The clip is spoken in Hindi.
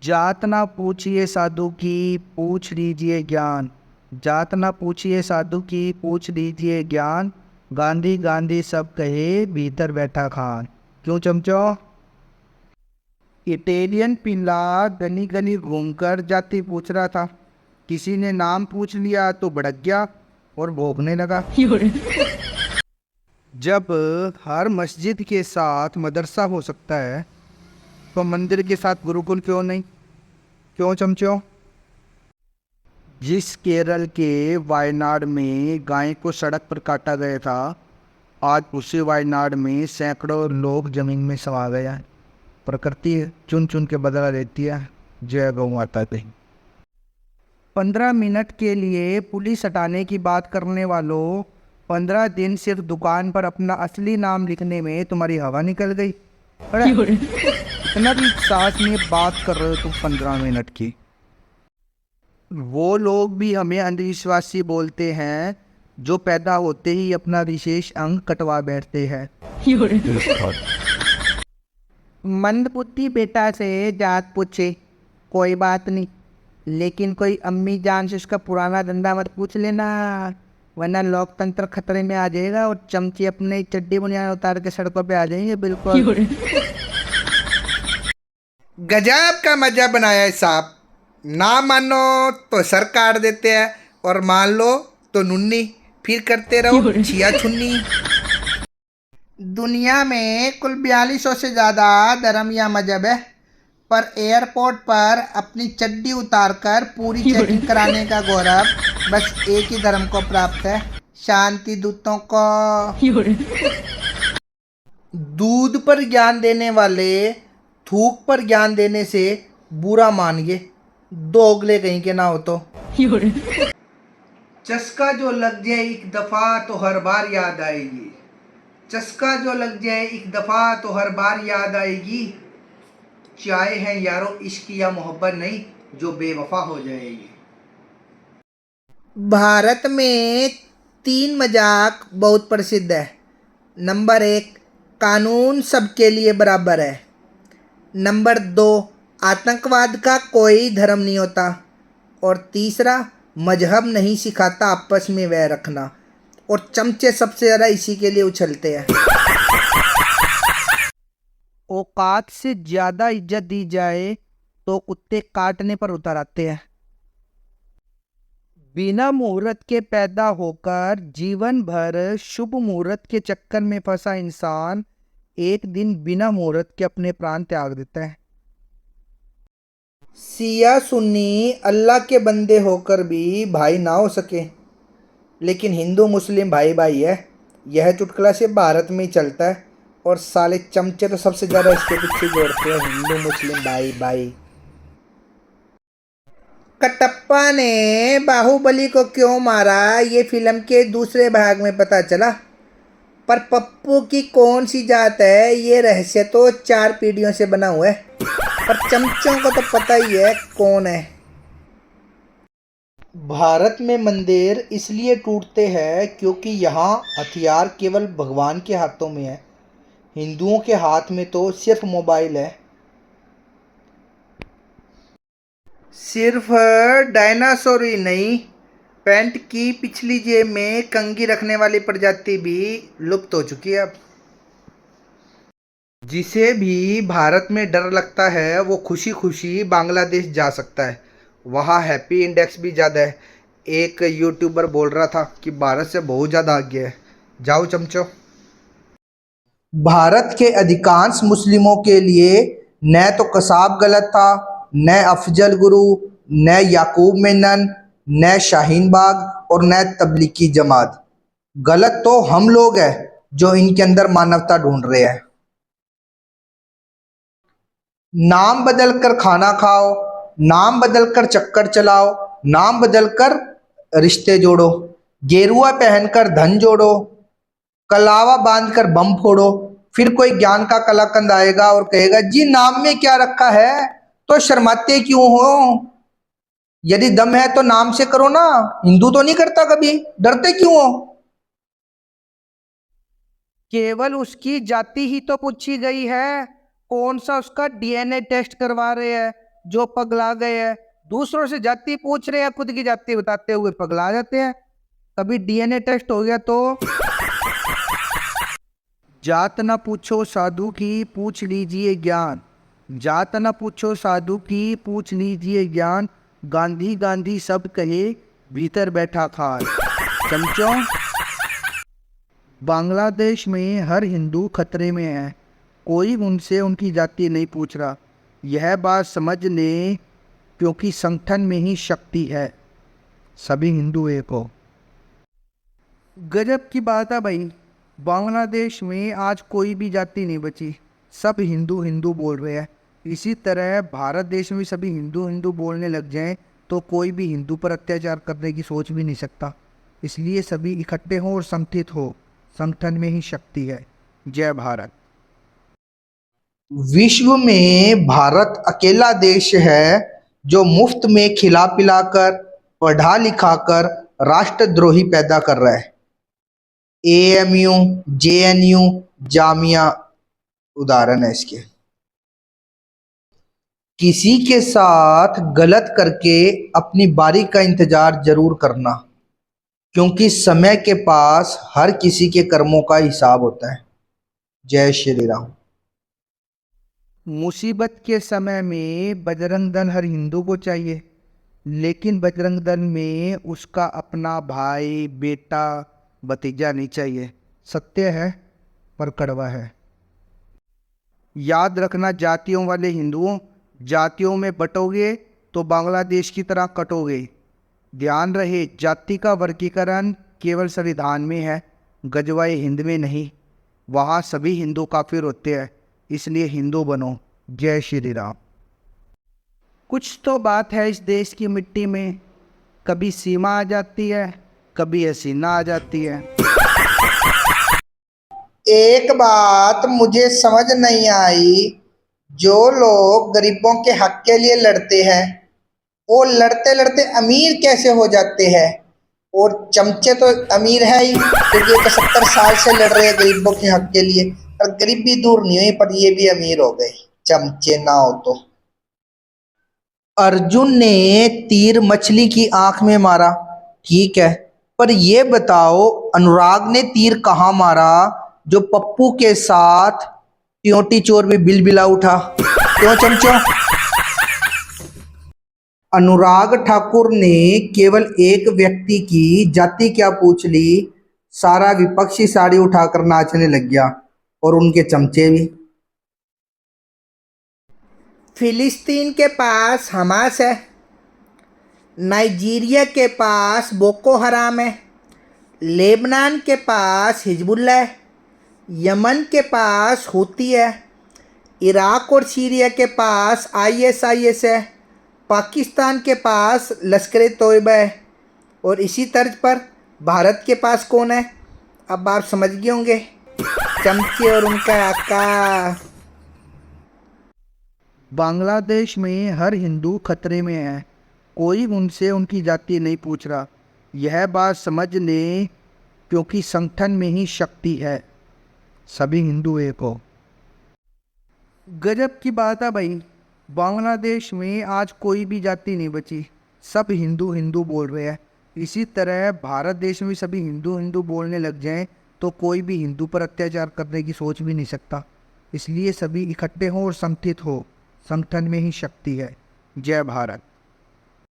जात ना पूछिए साधु की, पूछ लीजिए ज्ञान। जात ना पूछिए साधु की, पूछ लीजिए ज्ञान। गांधी गांधी सब कहे, भीतर बैठा खान। क्यों चमचो? इटालियन पिल्ला गली गली घूमकर जाति पूछ रहा था। किसी ने नाम पूछ लिया तो भड़क गया और भौंकने लगा। 有人，जब हर मस्जिद के साथ मदरसा हो सकता है, तो मंदिर के साथ गुरुकुल क्यों नहीं? क्यों चमचो? जिस केरल के वायनाड में गाय को सड़क पर काटा गया था, आज उसी वायनाड में सैकड़ों लोग जमीन में समा गए हैं। प्रकृति चुन चुन के बदला लेती है। जय गौ माता दी। 15 मिनट के लिए पुलिस हटाने की बात करने वालों, 15 दिन सिर्फ दुकान पर अपना असली नाम लिखने में तुम्हारी हवा निकल गई। अरे 有人，इतना भी साहस में बात कर रहे हो तुम 15 मिनट की। वो लोग भी हमें अंधविश्वासी बोलते हैं जो पैदा होते ही अपना विशेष अंग कटवा बैठते हैं। 有人， मंदबुद्धि बेटा से जात पूछे, कोई बात नहीं, लेकिन कोई अम्मी जान से उसका पुराना धंधा मत पूछ लेना, वरना लोकतंत्र खतरे में आ जाएगा और चमचे अपने चड्डी बुनियाद उतार के सड़कों पे आ जाएंगे। बिल्कुल 有人， गजब का मजा बनाया है साहब। ना मानो तो सर काट देते हैं और मान लो तो नुन्नी, फिर करते रहो छिया छुन्नी। दुनिया में कुल 4200 से ज़्यादा धर्म या मजहब है, पर एयरपोर्ट पर अपनी चड्डी उतारकर पूरी चेकिंग कराने का गौरव बस एक ही धर्म को प्राप्त है, शांति दूतों को। 有人， दूध पर ज्ञान देने वाले थूक पर ज्ञान देने से बुरा मानिए, दोगले कहीं के ना हो तो। 有人， चस्का जो लग जाए एक दफा तो हर बार याद आएगी। चस्का जो लग जाए एक दफा तो हर बार याद आएगी। चाहे है यारो इश्क या मोहब्बत नहीं, जो बेवफा हो जाएगी। भारत में 3 मजाक बहुत प्रसिद्ध है। नंबर 1, कानून सबके लिए बराबर है। नंबर 2, आतंकवाद का कोई धर्म नहीं होता। और तीसरा, मजहब नहीं सिखाता आपस में वैर रखना। और चमचे सबसे ज़्यादा इसी के लिए उछलते हैं। औकात से ज्यादा इज्जत दी जाए तो कुत्ते काटने पर उतर आते हैं। बिना मुहूर्त के पैदा होकर जीवन भर शुभ मुहूर्त के चक्कर में फंसा इंसान एक दिन बिना मुहूर्त के अपने प्राण त्याग देता है। सिया सुन्नी अल्लाह के बंदे होकर भी भाई ना हो सके, लेकिन हिंदू मुस्लिम भाई भाई है। यह चुटकुला सिर्फ भारत में ही चलता है और साले चमचे तो सबसे ज़्यादा इसके पीछे जोड़ते हैं, हिंदू मुस्लिम भाई भाई। कटप्पा ने बाहुबली को क्यों मारा ये फिल्म के दूसरे भाग में पता चला, पर पप्पू की कौन सी जात है ये रहस्य तो 4 पीढ़ियों से बना हुआ है, पर चमचों को तो पता ही है कौन है। भारत में मंदिर इसलिए टूटते हैं क्योंकि यहाँ हथियार केवल भगवान के हाथों में है, हिंदुओं के हाथ में तो सिर्फ मोबाइल है। सिर्फ डायनासोर ही नहीं, पैंट की पिछली जेब में कंघी रखने वाली प्रजाति भी लुप्त हो चुकी है अब। जिसे भी भारत में डर लगता है वो खुशी खुशी बांग्लादेश जा सकता है, वहाँ हैप्पी इंडेक्स भी ज़्यादा है। एक यूट्यूबर बोल रहा था कि भारत से बहुत ज़्यादा आगे है। जाओ चमचो। भारत के अधिकांश मुस्लिमों के लिए न तो कसाब गलत था, न अफजल गुरु, न याकूब मेनन, न शाहीन बाग और न तबलीगी जमात। गलत तो हम लोग हैं जो इनके अंदर मानवता ढूंढ रहे हैं। नाम बदलकर खाना खाओ, नाम बदलकर चक्कर चलाओ, नाम बदलकर रिश्ते जोड़ो, गेरुआ पहनकर धन जोड़ो, कलावा बांधकर बम फोड़ो। फिर कोई ज्ञान का कलाकंद आएगा और कहेगा जी नाम में क्या रखा है, तो शर्माते क्यों हो? यदि दम है तो नाम से करो ना, हिंदू तो नहीं करता कभी, डरते क्यों हो? केवल उसकी जाति ही तो पूछी गई है, कौन सा उसका डीएनए टेस्ट करवा रहे हैं? जो पगला गए हैं, दूसरों से जाति पूछ रहे हैं, खुद की जाति बताते हुए पगला जाते हैं। कभी डीएनए टेस्ट हो गया तो जात न पूछो साधु की पूछ लीजिए ज्ञान, जात न पूछो साधु की पूछ लीजिए ज्ञान, गांधी गांधी सब कहे भीतर बैठा खान। चमचों, बांग्लादेश में हर हिंदू खतरे में है, कोई उनसे उनकी जाति नहीं पूछ रहा। यह बात समझ लें, क्योंकि संगठन में ही शक्ति है, सभी हिंदू एक हो। गजब की बात है भाई, बांग्लादेश में आज कोई भी जाति नहीं बची, सब हिंदू हिंदू बोल रहे हैं। इसी तरह भारत देश में सभी हिंदू हिंदू बोलने लग जाएं तो कोई भी हिंदू पर अत्याचार करने की सोच भी नहीं सकता। इसलिए सभी इकट्ठे हों और संगठित हो, संगठन में ही शक्ति है। जय भारत। विश्व में भारत अकेला देश है जो मुफ्त में खिला पिलाकर, पढ़ा लिखाकर राष्ट्रद्रोही पैदा कर रहा है। एएमयू, जेएनयू, जामिया उदाहरण है इसके। किसी के साथ गलत करके अपनी बारी का इंतजार जरूर करना, क्योंकि समय के पास हर किसी के कर्मों का हिसाब होता है। जय श्री राम। मुसीबत के समय में बजरंग दल हर हिंदू को चाहिए, लेकिन बजरंग दल में उसका अपना भाई, बेटा, भतीजा नहीं चाहिए। सत्य है पर कड़वा है। याद रखना, जातियों वाले हिंदुओं, जातियों में बटोगे तो बांग्लादेश की तरह कटोगे। ध्यान रहे, जाति का वर्गीकरण केवल संविधान में है, गजवाए हिंद में नहीं। वहाँ सभी हिंदू काफिर होते हैं, इसलिए हिंदू बनो। जय श्री राम। कुछ तो बात है इस देश की मिट्टी में, कभी सीमा आ जाती है, कभी हसीना आ जाती है। एक बात मुझे समझ नहीं आई, जो लोग गरीबों के हक के लिए लड़ते हैं वो लड़ते लड़ते अमीर कैसे हो जाते हैं? और चमचे तो अमीर है ही, क्योंकि ये तो 70 साल से लड़ रहे हैं गरीबों के हक के लिए, और गरीबी दूर नहीं हुई पर ये भी अमीर हो गए, चमचे ना हो तो। अर्जुन ने तीर मछली की आंख में मारा, ठीक है, पर ये बताओ अनुराग ने तीर कहाँ मारा जो पप्पू के साथ त्योटी चोर भी बिलबिला उठा? क्यों चमचो? अनुराग ठाकुर ने केवल एक व्यक्ति की जाति क्या पूछ ली, सारा विपक्षी साड़ी उठाकर नाचने लग गया, और उनके चमचे भी। फिलिस्तीन के पास हमास है, नाइजीरिया के पास बोको हराम है, लेबनान के पास हिजबुल्ला है, यमन के पास हूती है, इराक और सीरिया के पास आईएसआईएस है, पाकिस्तान के पास लश्कर तोयबा है, और इसी तर्ज पर भारत के पास कौन है? अब आप समझ गए होंगे, चमचे और उनका आका। बांग्लादेश में हर हिंदू खतरे में है, कोई उनसे उनकी जाति नहीं पूछ रहा। यह बात समझ लें, क्योंकि संगठन में ही शक्ति है, सभी हिंदू एक हो। गजब की बात है भाई, बांग्लादेश में आज कोई भी जाति नहीं बची, सब हिंदू हिंदू बोल रहे हैं। इसी तरह भारत देश में सभी हिंदू हिंदू बोलने लग जाएं तो कोई भी हिंदू पर अत्याचार करने की सोच भी नहीं सकता। इसलिए सभी इकट्ठे हों और संगठित हो, संगठन में ही शक्ति है। जय भारत।